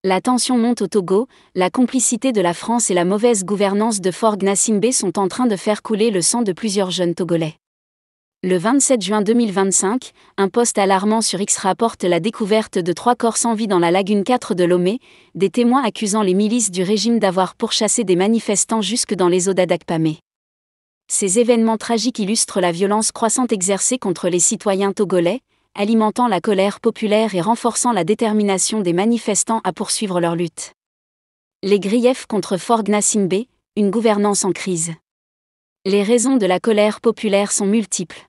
La tension monte au Togo, la complicité de la France et la mauvaise gouvernance de Faure Gnassingbé sont en train de faire couler le sang de plusieurs jeunes Togolais. Le 27 juin 2025, un post alarmant sur X rapporte la découverte de 3 corps sans vie dans la lagune 4 de Lomé, des témoins accusant les milices du régime d'avoir pourchassé des manifestants jusque dans les eaux d'Adakpamé. Ces événements tragiques illustrent la violence croissante exercée contre les citoyens togolais, alimentant la colère populaire et renforçant la détermination des manifestants à poursuivre leur lutte. Les griefs contre Faure Gnassingbé, une gouvernance en crise. Les raisons de la colère populaire sont multiples.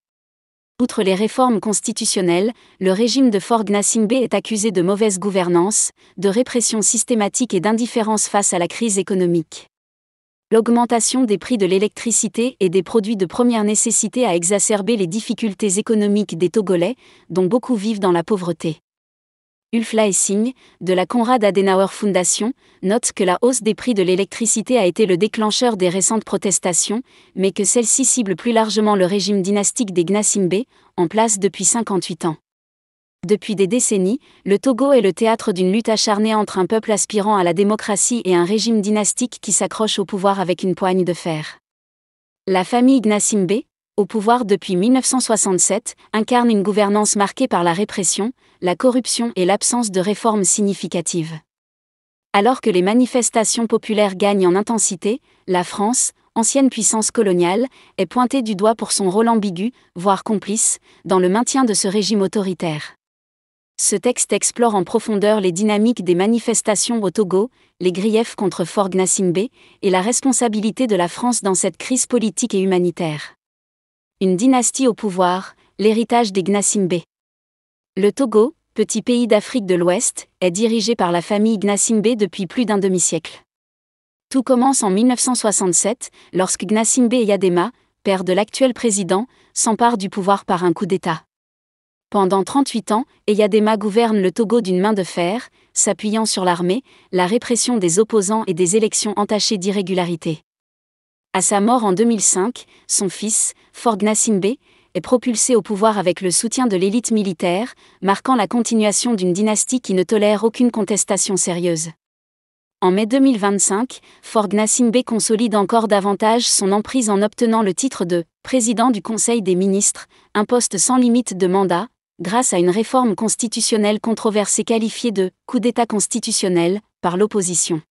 Outre les réformes constitutionnelles, le régime de Faure Gnassingbé est accusé de mauvaise gouvernance, de répression systématique et d'indifférence face à la crise économique. L'augmentation des prix de l'électricité et des produits de première nécessité a exacerbé les difficultés économiques des Togolais, dont beaucoup vivent dans la pauvreté. Ulf Laessing, de la Konrad Adenauer Foundation, note que la hausse des prix de l'électricité a été le déclencheur des récentes protestations, mais que celle-ci cible plus largement le régime dynastique des Gnassingbé, en place depuis 58 ans. Depuis des décennies, le Togo est le théâtre d'une lutte acharnée entre un peuple aspirant à la démocratie et un régime dynastique qui s'accroche au pouvoir avec une poigne de fer. La famille Gnassingbé, au pouvoir depuis 1967, incarne une gouvernance marquée par la répression, la corruption et l'absence de réformes significatives. Alors que les manifestations populaires gagnent en intensité, la France, ancienne puissance coloniale, est pointée du doigt pour son rôle ambigu, voire complice, dans le maintien de ce régime autoritaire. Ce texte explore en profondeur les dynamiques des manifestations au Togo, les griefs contre Faure Gnassingbé et la responsabilité de la France dans cette crise politique et humanitaire. Une dynastie au pouvoir, l'héritage des Gnassingbé. Le Togo, petit pays d'Afrique de l'Ouest, est dirigé par la famille Gnassingbé depuis plus d'un demi-siècle. Tout commence en 1967, lorsque Gnassingbé Eyadema, père de l'actuel président, s'empare du pouvoir par un coup d'État. Pendant 38 ans, Eyadema gouverne le Togo d'une main de fer, s'appuyant sur l'armée, la répression des opposants et des élections entachées d'irrégularités. À sa mort en 2005, son fils, Faure Gnassingbé, est propulsé au pouvoir avec le soutien de l'élite militaire, marquant la continuation d'une dynastie qui ne tolère aucune contestation sérieuse. En mai 2025, Faure Gnassingbé consolide encore davantage son emprise en obtenant le titre de « président du Conseil des ministres », un poste sans limite de mandat, grâce à une réforme constitutionnelle controversée qualifiée de « coup d'État constitutionnel » par l'opposition.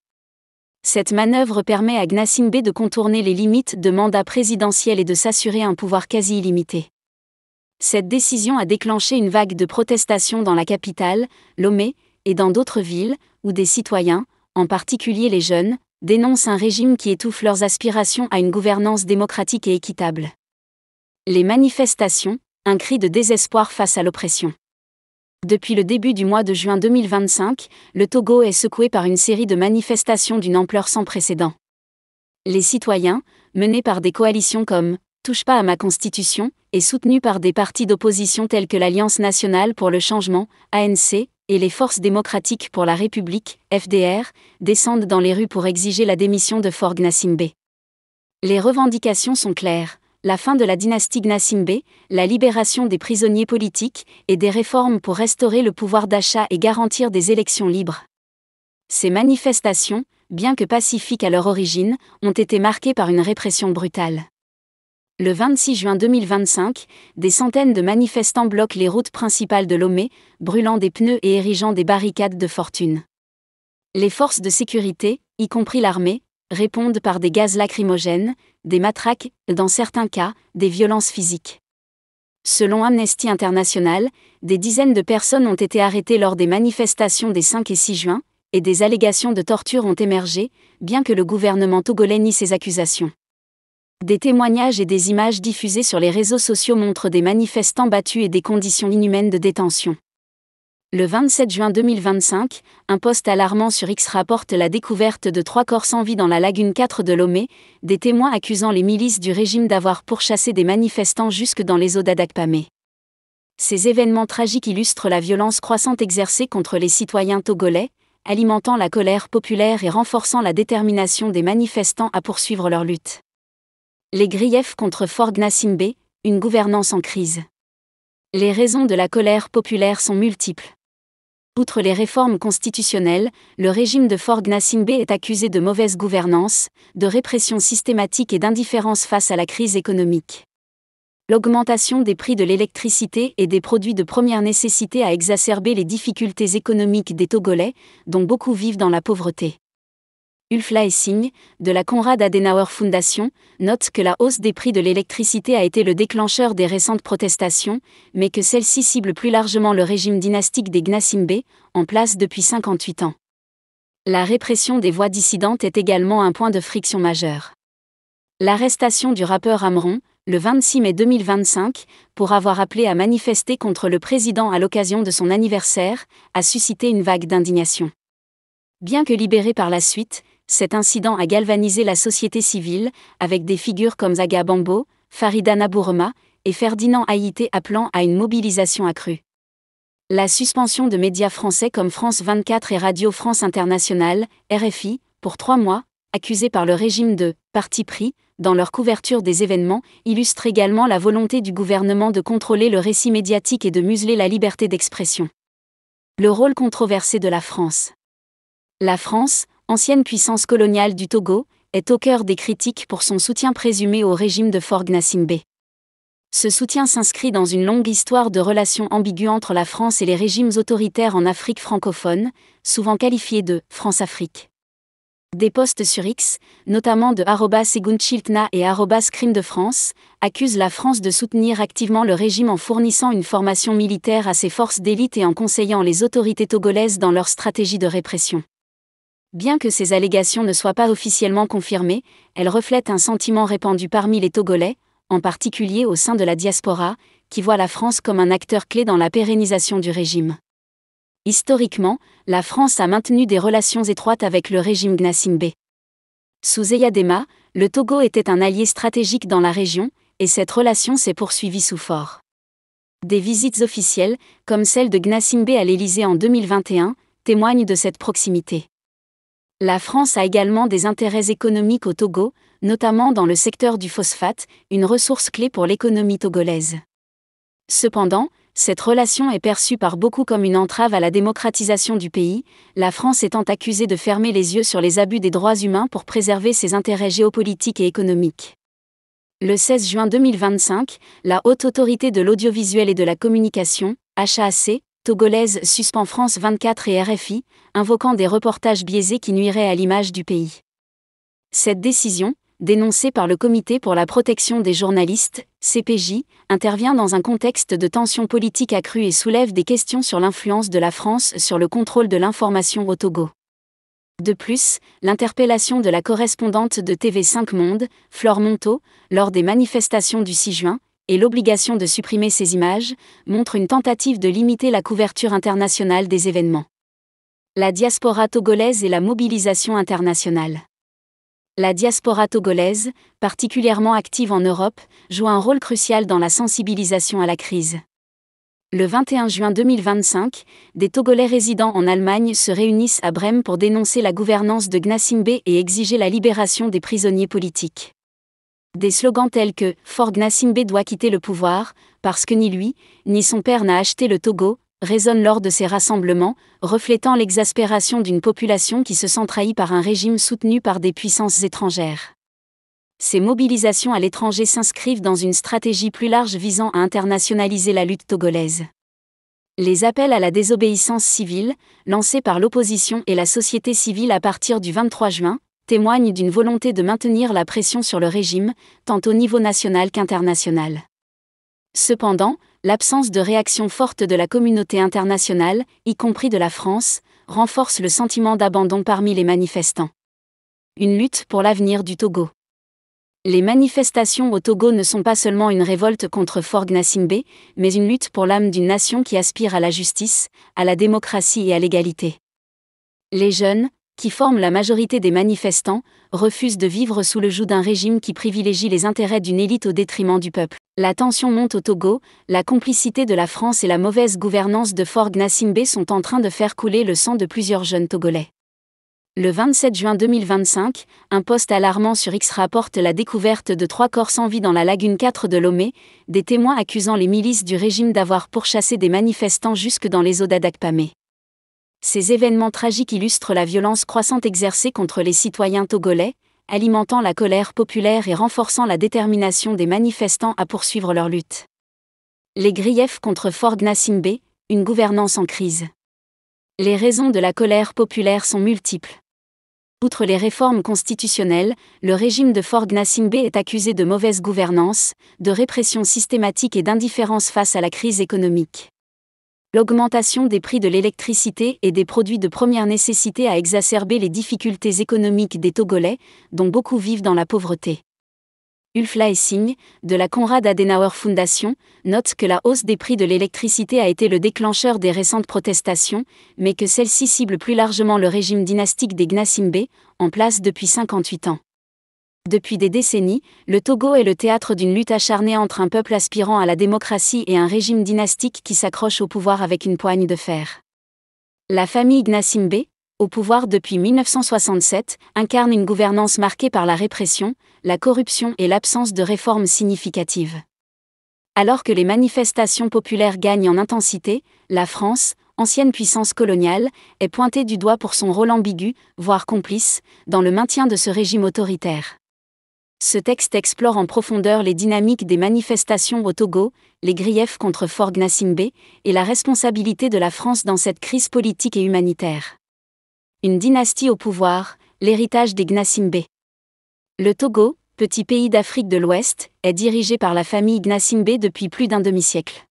Cette manœuvre permet à Gnassingbé de contourner les limites de mandat présidentiel et de s'assurer un pouvoir quasi illimité. Cette décision a déclenché une vague de protestations dans la capitale, Lomé, et dans d'autres villes, où des citoyens, en particulier les jeunes, dénoncent un régime qui étouffe leurs aspirations à une gouvernance démocratique et équitable. Les manifestations, un cri de désespoir face à l'oppression. Depuis le début du mois de juin 2025, le Togo est secoué par une série de manifestations d'une ampleur sans précédent. Les citoyens, menés par des coalitions comme « Touche pas à ma constitution » et soutenus par des partis d'opposition tels que l'Alliance nationale pour le changement, ANC, et les Forces démocratiques pour la République, FDR, descendent dans les rues pour exiger la démission de Faure Gnassingbé. Les revendications sont claires. La fin de la dynastie Gnassingbé, la libération des prisonniers politiques et des réformes pour restaurer le pouvoir d'achat et garantir des élections libres. Ces manifestations, bien que pacifiques à leur origine, ont été marquées par une répression brutale. Le 26 juin 2025, des centaines de manifestants bloquent les routes principales de Lomé, brûlant des pneus et érigeant des barricades de fortune. Les forces de sécurité, y compris l'armée, répondent par des gaz lacrymogènes, des matraques, dans certains cas, des violences physiques. Selon Amnesty International, des dizaines de personnes ont été arrêtées lors des manifestations des 5 et 6 juin, et des allégations de torture ont émergé, bien que le gouvernement togolais nie ces accusations. Des témoignages et des images diffusées sur les réseaux sociaux montrent des manifestants battus et des conditions inhumaines de détention. Le 27 juin 2025, un post alarmant sur X rapporte la découverte de 3 corps sans vie dans la lagune 4 de Lomé, des témoins accusant les milices du régime d'avoir pourchassé des manifestants jusque dans les eaux d'Adakpamé. Ces événements tragiques illustrent la violence croissante exercée contre les citoyens togolais, alimentant la colère populaire et renforçant la détermination des manifestants à poursuivre leur lutte. Les griefs contre Faure Gnassingbé, une gouvernance en crise. Les raisons de la colère populaire sont multiples. Outre les réformes constitutionnelles, le régime de Faure Gnassingbé est accusé de mauvaise gouvernance, de répression systématique et d'indifférence face à la crise économique. L'augmentation des prix de l'électricité et des produits de première nécessité a exacerbé les difficultés économiques des Togolais, dont beaucoup vivent dans la pauvreté. Ulf Laessing, de la Konrad Adenauer Foundation, note que la hausse des prix de l'électricité a été le déclencheur des récentes protestations, mais que celle-ci cible plus largement le régime dynastique des Gnassingbé, en place depuis 58 ans. La répression des voix dissidentes est également un point de friction majeur. L'arrestation du rappeur Amron, le 26 mai 2025, pour avoir appelé à manifester contre le président à l'occasion de son anniversaire, a suscité une vague d'indignation. Bien que libéré par la suite, cet incident a galvanisé la société civile, avec des figures comme Zaga Bambo, Farida Nabourema et Ferdinand Haïté appelant à une mobilisation accrue. La suspension de médias français comme France 24 et Radio France Internationale, RFI, pour 3 mois, accusés par le régime de « parti pris », dans leur couverture des événements, illustre également la volonté du gouvernement de contrôler le récit médiatique et de museler la liberté d'expression. Le rôle controversé de la France. La France, ancienne puissance coloniale du Togo, est au cœur des critiques pour son soutien présumé au régime de Faure Gnassingbé. Ce soutien s'inscrit dans une longue histoire de relations ambiguës entre la France et les régimes autoritaires en Afrique francophone, souvent qualifiés de « France-Afrique ». Des posts sur X, notamment de @Egunchiltna et @Crime de France, accusent la France de soutenir activement le régime en fournissant une formation militaire à ses forces d'élite et en conseillant les autorités togolaises dans leur stratégie de répression. Bien que ces allégations ne soient pas officiellement confirmées, elles reflètent un sentiment répandu parmi les Togolais, en particulier au sein de la diaspora, qui voit la France comme un acteur clé dans la pérennisation du régime. Historiquement, la France a maintenu des relations étroites avec le régime Gnassingbé. Sous Eyadema, le Togo était un allié stratégique dans la région, et cette relation s'est poursuivie sous Faure. Des visites officielles, comme celle de Gnassingbé à l'Élysée en 2021, témoignent de cette proximité. La France a également des intérêts économiques au Togo, notamment dans le secteur du phosphate, une ressource clé pour l'économie togolaise. Cependant, cette relation est perçue par beaucoup comme une entrave à la démocratisation du pays, la France étant accusée de fermer les yeux sur les abus des droits humains pour préserver ses intérêts géopolitiques et économiques. Le 16 juin 2025, la Haute Autorité de l'Audiovisuel et de la Communication, HAC, togolaise suspend France 24 et RFI, invoquant des reportages biaisés qui nuiraient à l'image du pays. Cette décision, dénoncée par le Comité pour la protection des journalistes, CPJ, intervient dans un contexte de tensions politiques accrues et soulève des questions sur l'influence de la France sur le contrôle de l'information au Togo. De plus, l'interpellation de la correspondante de TV5 Monde, Flore Monteau, lors des manifestations du 6 juin, et l'obligation de supprimer ces images, montrent une tentative de limiter la couverture internationale des événements. La diaspora togolaise et la mobilisation internationale. La diaspora togolaise, particulièrement active en Europe, joue un rôle crucial dans la sensibilisation à la crise. Le 21 juin 2025, des Togolais résidant en Allemagne se réunissent à Brême pour dénoncer la gouvernance de Gnassingbé et exiger la libération des prisonniers politiques. Des slogans tels que « Faure Gnassingbé doit quitter le pouvoir, parce que ni lui, ni son père n'a acheté le Togo » résonnent lors de ces rassemblements, reflétant l'exaspération d'une population qui se sent trahie par un régime soutenu par des puissances étrangères. Ces mobilisations à l'étranger s'inscrivent dans une stratégie plus large visant à internationaliser la lutte togolaise. Les appels à la désobéissance civile, lancés par l'opposition et la société civile à partir du 23 juin, témoignent d'une volonté de maintenir la pression sur le régime, tant au niveau national qu'international. Cependant, l'absence de réaction forte de la communauté internationale, y compris de la France, renforce le sentiment d'abandon parmi les manifestants. Une lutte pour l'avenir du Togo. Les manifestations au Togo ne sont pas seulement une révolte contre Faure Gnassingbé, mais une lutte pour l'âme d'une nation qui aspire à la justice, à la démocratie et à l'égalité. Les jeunes, qui forment la majorité des manifestants, refusent de vivre sous le joug d'un régime qui privilégie les intérêts d'une élite au détriment du peuple. La tension monte au Togo, la complicité de la France et la mauvaise gouvernance de Faure Gnassingbé sont en train de faire couler le sang de plusieurs jeunes Togolais. Le 27 juin 2025, un post alarmant sur X rapporte la découverte de 3 corps sans vie dans la lagune 4 de Lomé, des témoins accusant les milices du régime d'avoir pourchassé des manifestants jusque dans les eaux d'Adakpamé. Ces événements tragiques illustrent la violence croissante exercée contre les citoyens togolais, alimentant la colère populaire et renforçant la détermination des manifestants à poursuivre leur lutte. Les griefs contre Faure Gnassingbé, une gouvernance en crise. Les raisons de la colère populaire sont multiples. Outre les réformes constitutionnelles, le régime de Faure Gnassingbé est accusé de mauvaise gouvernance, de répression systématique et d'indifférence face à la crise économique. L'augmentation des prix de l'électricité et des produits de première nécessité a exacerbé les difficultés économiques des Togolais, dont beaucoup vivent dans la pauvreté. Ulf Laessing, de la Konrad Adenauer Foundation, note que la hausse des prix de l'électricité a été le déclencheur des récentes protestations, mais que celle-ci cible plus largement le régime dynastique des Gnassingbé, en place depuis 58 ans. Depuis des décennies, le Togo est le théâtre d'une lutte acharnée entre un peuple aspirant à la démocratie et un régime dynastique qui s'accroche au pouvoir avec une poigne de fer. La famille Gnassingbé, au pouvoir depuis 1967, incarne une gouvernance marquée par la répression, la corruption et l'absence de réformes significatives. Alors que les manifestations populaires gagnent en intensité, la France, ancienne puissance coloniale, est pointée du doigt pour son rôle ambigu, voire complice, dans le maintien de ce régime autoritaire. Ce texte explore en profondeur les dynamiques des manifestations au Togo, les griefs contre Faure Gnassingbé et la responsabilité de la France dans cette crise politique et humanitaire. Une dynastie au pouvoir, l'héritage des Gnassingbé. Le Togo, petit pays d'Afrique de l'Ouest, est dirigé par la famille Gnassingbé depuis plus d'un demi-siècle.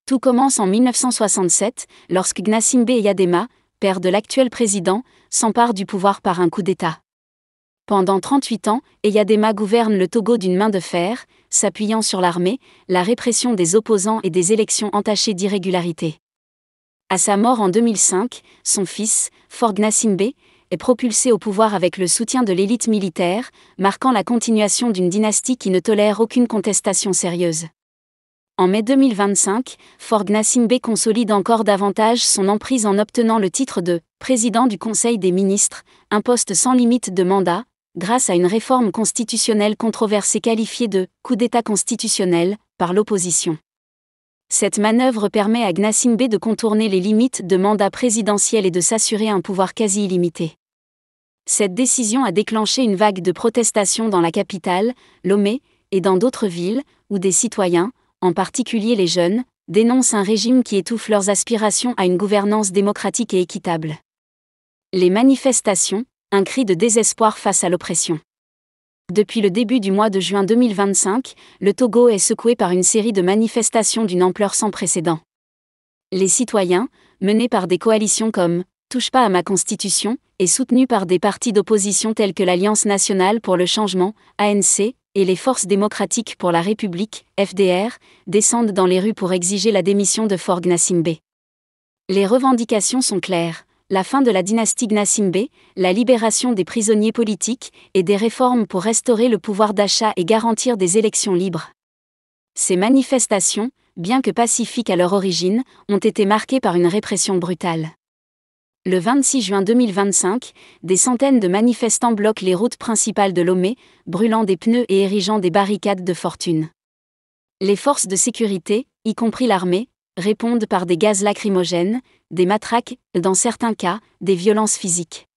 Tout commence en 1967, lorsque Gnassingbé Eyadema, père de l'actuel président, s'empare du pouvoir par un coup d'État. Pendant 38 ans, Eyadema gouverne le Togo d'une main de fer, s'appuyant sur l'armée, la répression des opposants et des élections entachées d'irrégularités. À sa mort en 2005, son fils, Faure Gnassingbé, est propulsé au pouvoir avec le soutien de l'élite militaire, marquant la continuation d'une dynastie qui ne tolère aucune contestation sérieuse. En mai 2025, Faure Gnassingbé consolide encore davantage son emprise en obtenant le titre de « président du Conseil des ministres », un poste sans limite de mandat, grâce à une réforme constitutionnelle controversée qualifiée de « coup d'État constitutionnel » par l'opposition. Cette manœuvre permet à Gnassingbé de contourner les limites de mandat présidentiel et de s'assurer un pouvoir quasi illimité. Cette décision a déclenché une vague de protestations dans la capitale, Lomé, et dans d'autres villes, où des citoyens, en particulier les jeunes, dénoncent un régime qui étouffe leurs aspirations à une gouvernance démocratique et équitable. Les manifestations, un cri de désespoir face à l'oppression. Depuis le début du mois de juin 2025, le Togo est secoué par une série de manifestations d'une ampleur sans précédent. Les citoyens, menés par des coalitions comme « Touche pas à ma constitution » et soutenus par des partis d'opposition tels que l'Alliance nationale pour le changement, ANC, et les Forces démocratiques pour la République, FDR, descendent dans les rues pour exiger la démission de Faure Gnassingbé. Les revendications sont claires. La fin de la dynastie Gnassingbé, la libération des prisonniers politiques et des réformes pour restaurer le pouvoir d'achat et garantir des élections libres. Ces manifestations, bien que pacifiques à leur origine, ont été marquées par une répression brutale. Le 26 juin 2025, des centaines de manifestants bloquent les routes principales de Lomé, brûlant des pneus et érigeant des barricades de fortune. Les forces de sécurité, y compris l'armée, répondent par des gaz lacrymogènes, des matraques, dans certains cas, des violences physiques.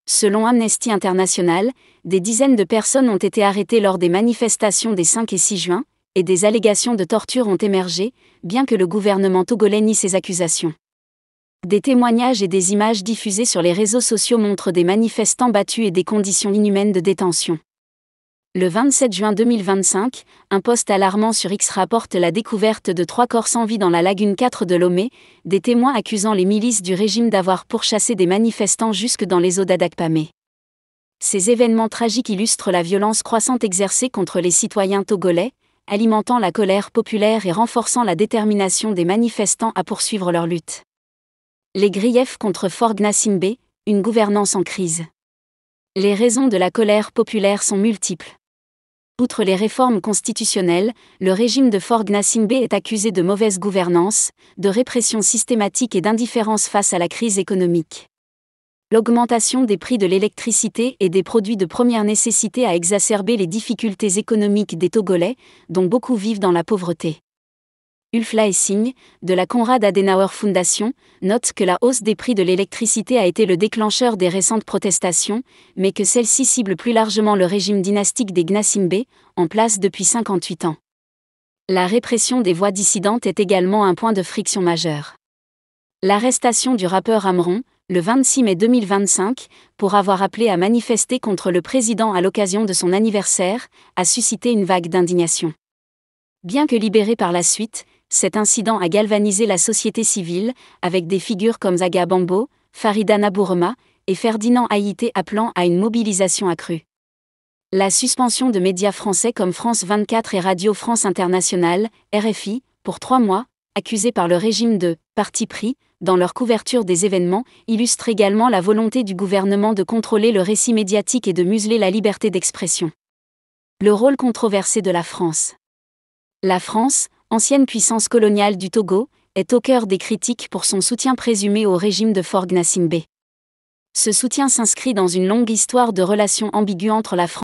Selon Amnesty International, des dizaines de personnes ont été arrêtées lors des manifestations des 5 et 6 juin, et des allégations de torture ont émergé, bien que le gouvernement togolais nie ces accusations. Des témoignages et des images diffusées sur les réseaux sociaux montrent des manifestants battus et des conditions inhumaines de détention. Le 27 juin 2025, un post alarmant sur X rapporte la découverte de 3 corps sans vie dans la lagune 4 de Lomé, des témoins accusant les milices du régime d'avoir pourchassé des manifestants jusque dans les eaux d'Adakpamé. Ces événements tragiques illustrent la violence croissante exercée contre les citoyens togolais, alimentant la colère populaire et renforçant la détermination des manifestants à poursuivre leur lutte. Les griefs contre Faure Gnassingbé, une gouvernance en crise. Les raisons de la colère populaire sont multiples. Outre les réformes constitutionnelles, le régime de Faure Gnassingbé est accusé de mauvaise gouvernance, de répression systématique et d'indifférence face à la crise économique. L'augmentation des prix de l'électricité et des produits de première nécessité a exacerbé les difficultés économiques des Togolais, dont beaucoup vivent dans la pauvreté. Ulf-Laessing, de la Konrad Adenauer Foundation, note que la hausse des prix de l'électricité a été le déclencheur des récentes protestations, mais que celle-ci cible plus largement le régime dynastique des Gnassingbé, en place depuis 58 ans. La répression des voix dissidentes est également un point de friction majeur. L'arrestation du rappeur Amron, le 26 mai 2025, pour avoir appelé à manifester contre le président à l'occasion de son anniversaire, a suscité une vague d'indignation. Bien que libéré par la suite, cet incident a galvanisé la société civile, avec des figures comme Zaga Bambo, Farida Nabourema et Ferdinand Haïté appelant à une mobilisation accrue. La suspension de médias français comme France 24 et Radio France Internationale, RFI, pour 3 mois, accusés par le régime de « parti pris » dans leur couverture des événements, illustre également la volonté du gouvernement de contrôler le récit médiatique et de museler la liberté d'expression. Le rôle controversé de la France. La France, ancienne puissance coloniale du Togo, est au cœur des critiques pour son soutien présumé au régime de Faure Gnassingbé. Ce soutien s'inscrit dans une longue histoire de relations ambiguës entre la France